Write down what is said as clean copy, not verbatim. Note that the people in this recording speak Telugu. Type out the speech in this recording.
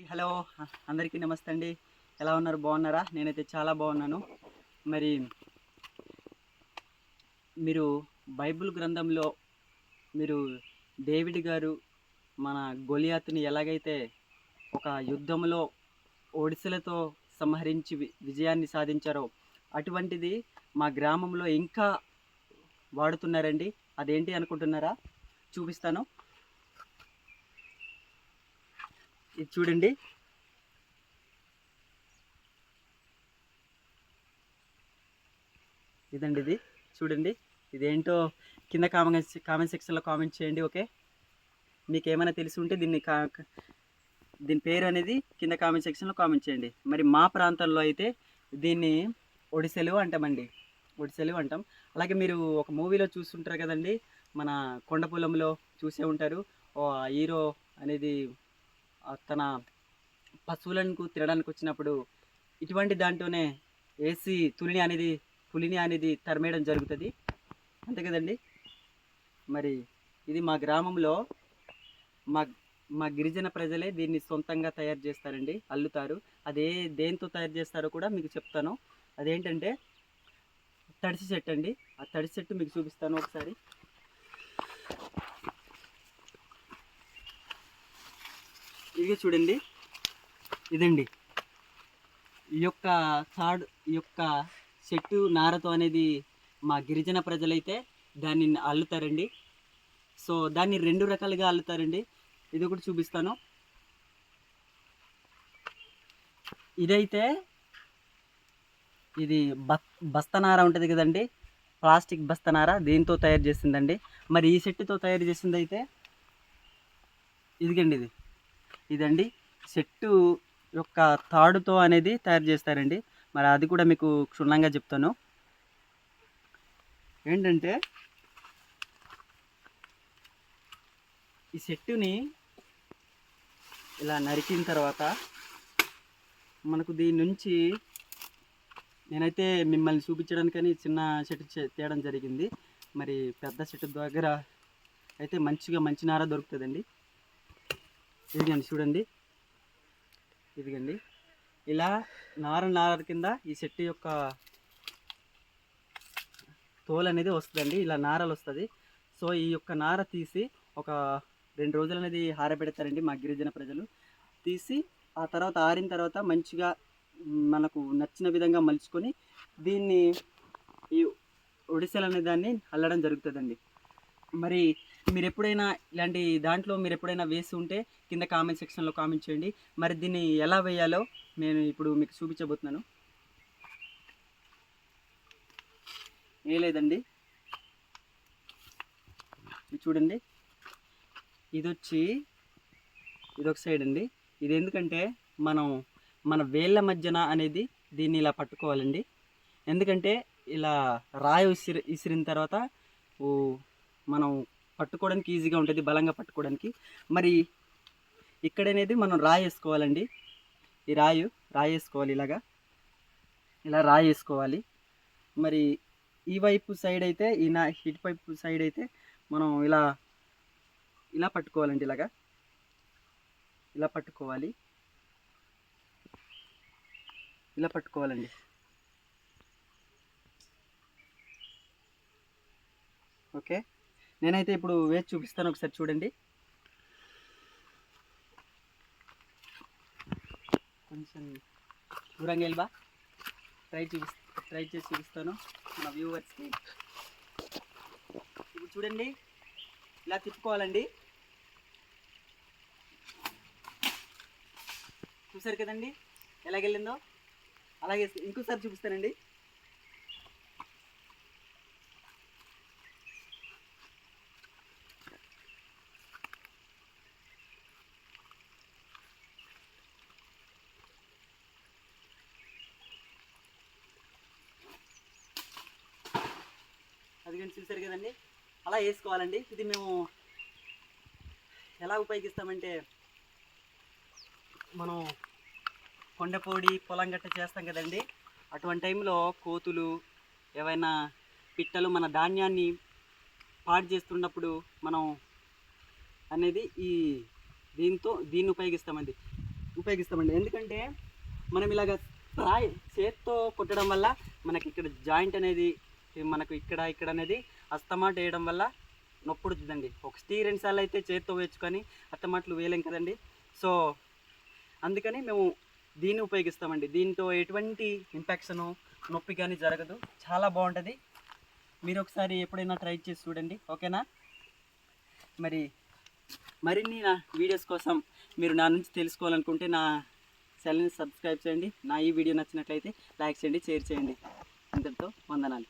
హలో అందరికీ నమస్తే అండి. ఎలా ఉన్నారు? బాగున్నారా? నేనైతే చాలా బాగున్నాను. మరి మీరు బైబిల్ గ్రంథంలో మీరు డేవిడ్ గారు మన గొలియాతుని ఎలాగైతే ఒక యుద్ధంలో ఒడిసెలతో సంహరించి విజయాన్ని సాధించారో అటువంటిది మా గ్రామంలో ఇంకా వాడుతున్నారండి. అదేంటి అనుకుంటున్నారా? చూపిస్తాను. ఇది చూడండి. ఇదండి ఇది చూడండి. ఇదేంటో కింద కామెంట్ సెక్షన్లో కామెంట్ చేయండి. ఓకే, మీకు ఏమైనా తెలిసి ఉంటే దీని పేరు అనేది కింద కామెంట్ సెక్షన్లో కామెంట్ చేయండి. మరి మా ప్రాంతాల్లో అయితే దీన్ని ఒడిసెలు అంటామండి. ఒడిసెలు అంటాం. అలాగే మీరు ఒక మూవీలో చూస్తుంటారు కదండి, మన కొండపొలంలో చూసే ఉంటారు. ఓ హీరో అనేది తన పశువులకు తినడానికి వచ్చినప్పుడు ఇటువంటి దాంట్లోనే వేసి పులిని అనేది తరిమేయడం జరుగుతుంది, అంతే కదండి. మరి ఇది మా గ్రామంలో మా మా గిరిజన ప్రజలే దీన్ని సొంతంగా తయారు చేస్తారండి, అల్లుతారు. అదే దేంతో తయారు చేస్తారో కూడా మీకు చెప్తాను. అదేంటంటే తడిసి చెట్టు అండి. ఆ తడిసి చెట్టు మీకు చూపిస్తాను ఒకసారి. ఇదిగో చూడండి, ఇదండి ఈ యొక్క చెట్టు నారతో అనేది మా గిరిజన ప్రజలైతే దాన్ని అల్లుతారండి. సో దాన్ని 2 రకాలుగా అల్లుతారండి. ఇది ఒకటి చూపిస్తాను. ఇదైతే ఇది బస్తనార ఉంటుంది కదండి, ప్లాస్టిక్ బస్తనార, దీంతో తయారు చేసిందండి. మరి ఈ చెట్టుతో తయారు చేసింది అయితే ఇదిగండి, ఇదండి చెట్టు యొక్క తాడుతో అనేది తయారు చేస్తారండి. మరి అది కూడా మీకు క్షుణ్ణంగా చెప్తాను. ఏంటంటే ఈ చెట్టుని ఇలా నరికిన తర్వాత మనకు దీని నుంచి నేనైతే మిమ్మల్ని చూపించడానికని చిన్న చెట్టు తేయడం జరిగింది. మరి పెద్ద చెట్టు దగ్గర అయితే మంచి నార దొరుకుతుందండి. ఇదిగండి చూడండి, ఇదిగండి ఇలా నార కింద ఈ చెట్టు యొక్క తోలు అనేది వస్తుందండి. ఇలా నారలు వస్తుంది. సో ఈ యొక్క నార తీసి ఒక 2 రోజులు అనేది ఆరబెడతారండి మా గిరిజన ప్రజలు. తీసి ఆ తర్వాత ఆరిన తర్వాత మంచిగా మనకు నచ్చిన విధంగా మలుచుకొని దీన్ని ఈ ఒడిసెలు అనే దాన్ని అల్లడం జరుగుతుందండి. మరి మీరు ఎప్పుడైనా ఇలాంటి దాంట్లో మీరు ఎప్పుడైనా వేసి ఉంటే కింద కామెంట్ సెక్షన్లో కామెంట్ చేయండి. మరి దీన్ని ఎలా వేయాలో నేను ఇప్పుడు మీకు చూపించబోతున్నాను. ఏ లేదండి, ఇది చూడండి. ఇదొక సైడ్ అండి. ఇది ఎందుకంటే మన వేళ్ళ మధ్యన అనేది దీన్ని ఇలా పట్టుకోవాలండి. ఎందుకంటే ఇలా రాయి ఇసిరిన తర్వాత మనం పట్టుకోవడానికి ఈజీగా ఉంటుంది, బలంగా పట్టుకోవడానికి. మరి ఇక్కడనేది మనం రాయి వేసుకోవాలండి. ఈ రాయి వేసుకోవాలి, ఇలా రాయి వేసుకోవాలి. మరి ఈ వైపు సైడ్ అయితే ఇటువైపు సైడ్ అయితే మనం ఇలా పట్టుకోవాలండి. ఇలా పట్టుకోవాలండి. ఓకే, నేనైతే ఇప్పుడు వేసి చూపిస్తాను, ఒకసారి చూడండి. కొంచెం దూరంగా వెళ్ళి ట్రై చేసి చూపిస్తాను మన వ్యూవర్స్కి. ఇప్పుడు చూడండి, ఇలా తిప్పుకోవాలండి. చూసారు కదండి ఎలాగెళ్ళిందో. అలాగే ఇంకోసారి చూపిస్తానండి. అది కానీ చూసారు కదండి, అలా వేసుకోవాలండి. ఇది మేము ఎలా ఉపయోగిస్తామంటే, మనం కొండపోడి పొలం గట్ట చేస్తాం కదండి, అటువంటి టైంలో కోతులు ఏవైనా పిట్టలు మన ధాన్యాన్ని పాడు చేస్తున్నప్పుడు మనం అనేది దీన్ని ఉపయోగిస్తామండి. ఉపయోగిస్తామండి. ఎందుకంటే మనం ఇలాగ రాయి చేత్తో కొట్టడం వల్ల మనకి ఇక్కడ జాయింట్ అనేది మనకు ఇక్కడ అనేది అస్తమాట వేయడం వల్ల నొప్పుడుతుందండి. ఒక 2 సార్లు అయితే చేత్తో వేసుకొని అస్తమాట్లు వేయలేం కదండి. సో అందుకని మేము దీన్ని ఉపయోగిస్తామండి. దీంతో ఎటువంటి ఇన్ఫెక్షను నొప్పి కానీ జరగదు. చాలా బాగుంటుంది. మీరు ఒకసారి ఎప్పుడైనా ట్రై చేసి చూడండి, ఓకేనా? మరిన్ని నా వీడియోస్ కోసం మీరు నా నుంచి తెలుసుకోవాలనుకుంటే నా ఛానల్ని సబ్స్క్రైబ్ చేయండి. నా ఈ వీడియో నచ్చినట్లయితే లైక్ చేయండి, షేర్ చేయండి. ఇంతటితో వందనాలు.